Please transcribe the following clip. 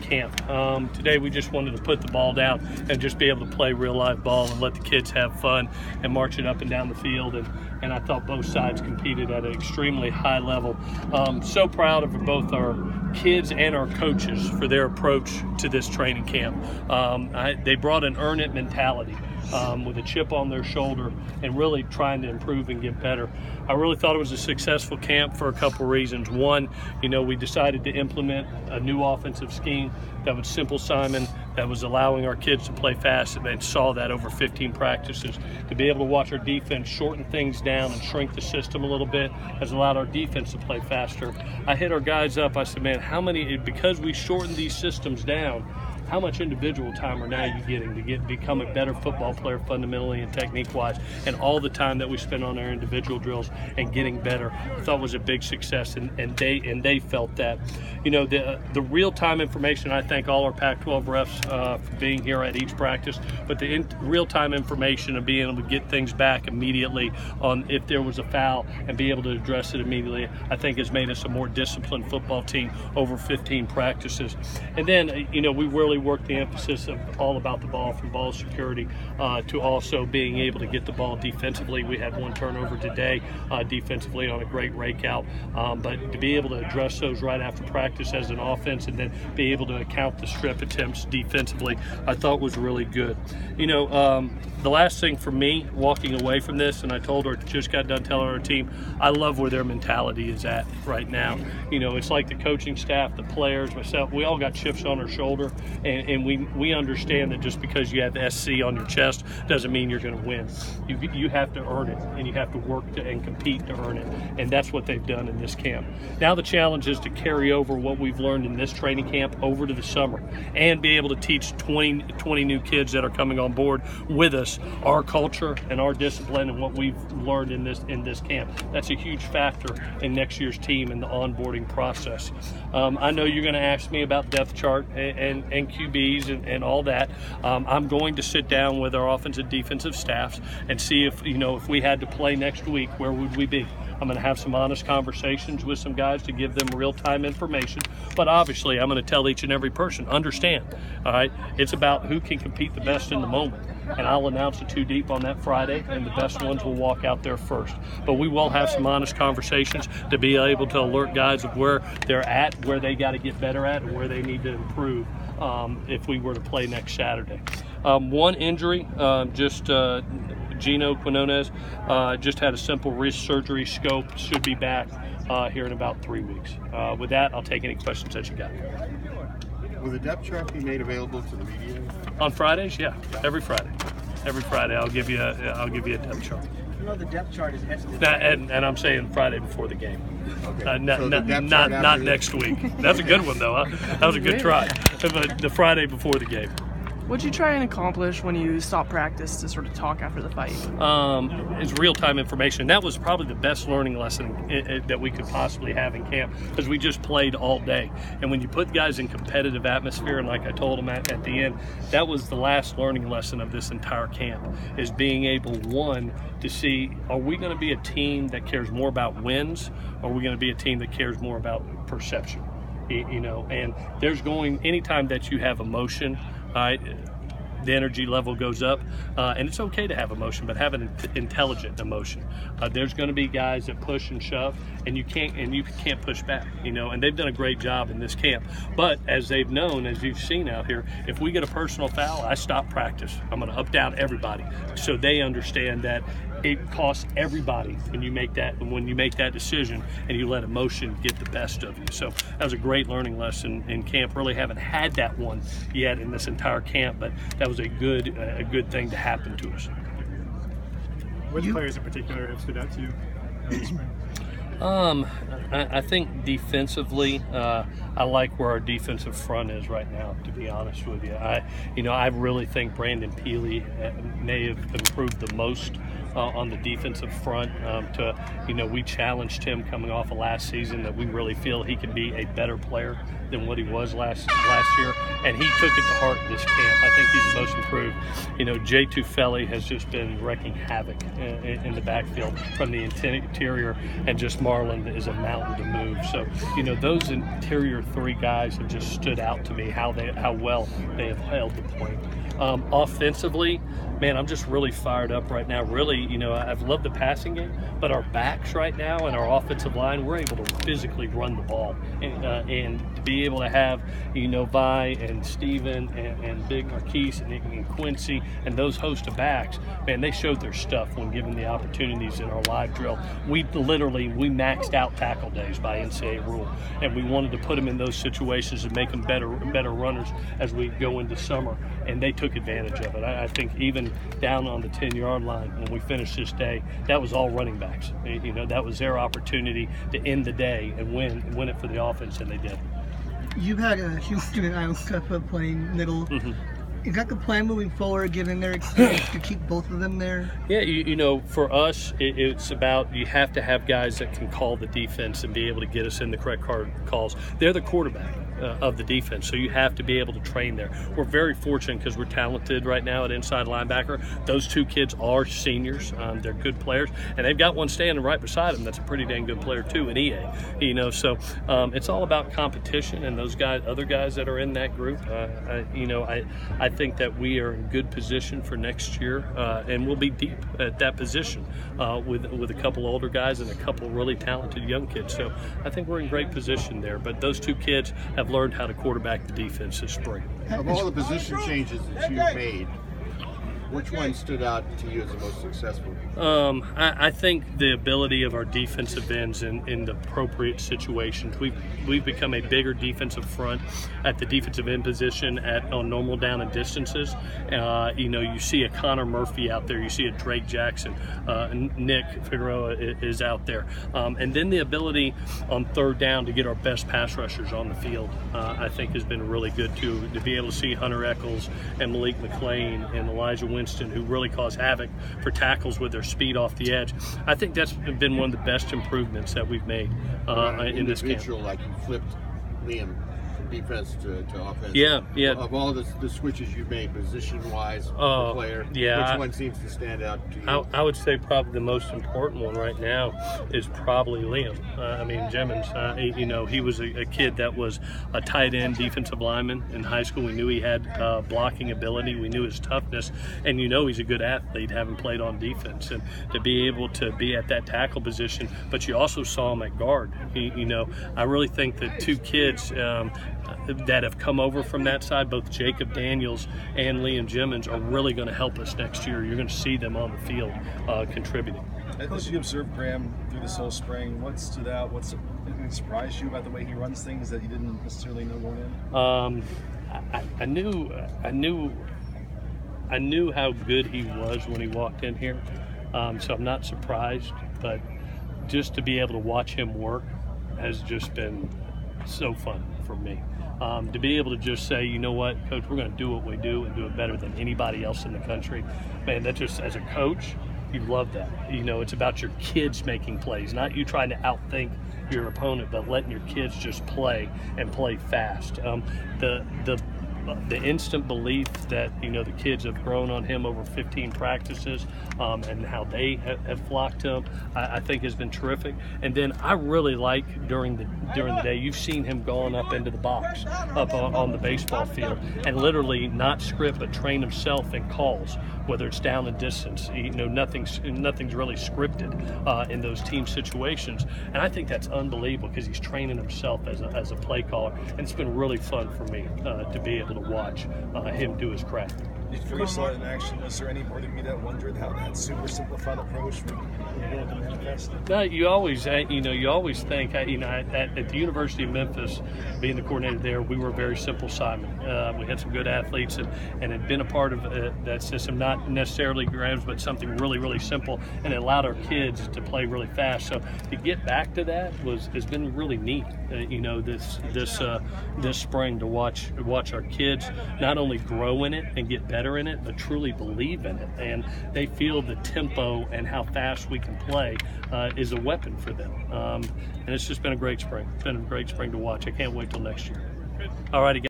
camp. Today we just wanted to put the ball down and just be able to play real live ball and let the kids have fun and march it up and down the field. And I thought both sides competed at an extremely high level. So proud of both our kids and our coaches for their approach to this training camp. They brought an earn it mentality. With a chip on their shoulder and really trying to improve and get better. I really thought it was a successful camp for a couple of reasons. One, we decided to implement a new offensive scheme that was simple Simon, that was allowing our kids to play fast, and saw that over 15 practices. To be able to watch our defense shorten things down and shrink the system a little bit has allowed our defense to play faster. I hit our guys up. I said, man, because we shortened these systems down, how much individual time are now you getting to become a better football player fundamentally and technique-wise, and all the time that we spend on our individual drills and getting better, I thought was a big success, and they felt that. The real-time information, I thank all our Pac-12 refs for being here at each practice, but the real-time information of being able to get things back immediately on if there was a foul and be able to address it immediately, I think has made us a more disciplined football team over 15 practices. And then, we really worked the emphasis of all about the ball, from ball security to also being able to get the ball defensively. We had one turnover today defensively on a great rake out, but to be able to address those right after practice as an offense and then be able to account the strip attempts defensively, I thought was really good. The last thing for me walking away from this, and I told her, just got done telling our team, I love where their mentality is at right now. It's like the coaching staff, the players, myself, we all got chips on our shoulder, and we understand that just because you have SC on your chest doesn't mean you're going to win. You have to earn it, and you have to work and compete to earn it, and that's what they've done in this camp. Now the challenge is to carry over what we've learned in this training camp over to the summer and be able to teach 20 new kids that are coming on board with us our culture and our discipline and what we've learned in this camp. That's a huge factor in next year's team and the onboarding process. I know you're going to ask me about depth chart and QBs and all that. I'm going to sit down with our offensive defensive staffs and see if we had to play next week, where would we be? I'm going to have some honest conversations with some guys to give them real-time information. But obviously, I'm going to tell each and every person, understand, all right, it's about who can compete the best in the moment. And I'll announce the 2 deep on that Friday, and the best ones will walk out there first. But we will have some honest conversations to be able to alert guys of where they're at, where they got to get better at, and where they need to improve if we were to play next Saturday. One injury, Gino Quinones just had a simple wrist surgery. Scope should be back here in about 3 weeks. With that, I'll take any questions that you got. Will the depth chart be made available to the media? On Fridays, yeah, every Friday. Every Friday, I'll give you a depth chart. The depth chart is estimated. And I'm saying Friday before the game. Okay. Not next week. That's a good one, though. Huh? That was a good try. But the Friday before the game. What'd you try and accomplish when you stopped practice to sort of talk after the fight? It's real-time information. That was probably the best learning lesson that we could possibly have in camp, because we just played all day. And when you put guys in competitive atmosphere, and like I told them at the end, that was the last learning lesson of this entire camp, is being able, one, to see, are we going to be a team that cares more about wins, or are we going to be a team that cares more about perception? And anytime that you have emotion, the energy level goes up, and it's okay to have emotion, but have an intelligent emotion. There's going to be guys that push and shove, and you can't push back, and they've done a great job in this camp. But as they've known, as you've seen out here, if we get a personal foul, I stop practice. I'm going to up down everybody, so they understand that it costs everybody when you make that decision and you let emotion get the best of you. So that was a great learning lesson in camp. Really haven't had that one yet in this entire camp, but that was a good thing to happen to us. Which players in particular have stood out to you? I think defensively, I like where our defensive front is right now, to be honest with you. I really think Brandon Peely may have improved the most on the defensive front. We challenged him coming off of last season that we really feel he can be a better player than what he was last year, and he took it to heart this camp. I think he's the most improved. Jay Tufeli has just been wrecking havoc in the backfield from the interior, and just Marlon is a mountain to move. So, those interior three guys have just stood out to me, how well they have held the point. Offensively, man, I'm just really fired up right now. Really, you know, I've loved the passing game, but our backs right now and our offensive line, we're able to physically run the ball. And to be able to have, you know, Vi and Steven and Big Marquise and Quincy and those host of backs, man, they showed their stuff when given the opportunities in our live drill. We maxed out tackle days by NCAA rule, and we wanted to put them in those situations and make them better runners as we go into summer, and they took advantage of it. I think even down on the 10-yard line when we finished this day, that was all running backs. You know, that was their opportunity to end the day and win it for the offense, and they did. You've had a Houston and Iowa playing middle. Mm-hmm. Is that the plan moving forward, given their experience, to keep both of them there? Yeah, you know, for us, it's about you have to have guys that can call the defense and be able to get us in the correct calls. They're the quarterback of the defense, so you have to be able to train there. We're very fortunate because we're talented right now at inside linebacker. Those two kids are seniors. They're good players, and they've got one standing right beside them that's a pretty dang good player too, an EA. You know, so it's all about competition, and those guys, other guys that are in that group. You know, I think that we are in good position for next year, and we'll be deep at that position with a couple older guys and a couple really talented young kids. So I think we're in great position there. But those two kids have learned how to quarterback the defense this spring. Of all the position changes that you've made, which one stood out to you as the most successful? I think the ability of our defensive ends in the appropriate situations. We've become a bigger defensive front at the defensive end position on normal down and distances. You know, you see a Connor Murphy out there, you see a Drake Jackson, Nick Figueroa is out there, and then the ability on third down to get our best pass rushers on the field, I think has been really good too. To be able to see Hunter Eccles and Malik McLean and Elijah Winston, who really cause havoc for tackles with their speed off the edge. I think that's been one of the best improvements that we've made in this game. Like you flipped Liam from defense to offense. Yeah. Of all the switches you've made, position-wise, player, which one seems to stand out to you? I would say probably the most important one right now is probably Liam. I mean, Jemmons, you know, he was a kid that was a tight end defensive lineman in high school. We knew he had blocking ability. We knew his toughness. And you know he's a good athlete, having played on defense. And to be able to be at that tackle position, but you also saw him at guard. You know, I really think that two kids that have come over from that side, both Jacob Daniels and Liam Jemmons, are really going to help us next year. You're going to see them on the field contributing. As you observed Graham through this whole spring, what stood out? Anything surprised you about the way he runs things that you didn't necessarily know going in? I knew how good he was when he walked in here, so I'm not surprised. But just to be able to watch him work has just been so fun for me. To be able to just say, you know what, Coach, we're going to do what we do and do it better than anybody else in the country. Man, that just, as a coach, you love that. You know, it's about your kids making plays, not you trying to outthink your opponent, but letting your kids just play and play fast. The instant belief that, you know, the kids have grown on him over 15 practices and how they have flocked to him, I think has been terrific. And then I really like during the day, you've seen him going up into the box, up on the baseball field, and literally not script but train himself in calls, whether it's down and distance. You know, nothing's really scripted in those team situations, and I think that's unbelievable because he's training himself as a play caller, and it's been really fun for me to be able to watch him do his craft. Before you saw it in action, was there any part of you that wondered how that super simplified approach would manifest? No, you always think, you know, at the University of Memphis, being the coordinator there, we were a very simple assignment. We had some good athletes and had been a part of that system, not necessarily grams, but something really, really simple, and it allowed our kids to play really fast. So to get back to that has been really neat. You know, this spring to watch our kids not only grow in it and get better in it, but truly believe in it, and they feel the tempo and how fast we can play is a weapon for them. And it's just been a great spring. It's been a great spring to watch. I can't wait till next year. All righty, guys.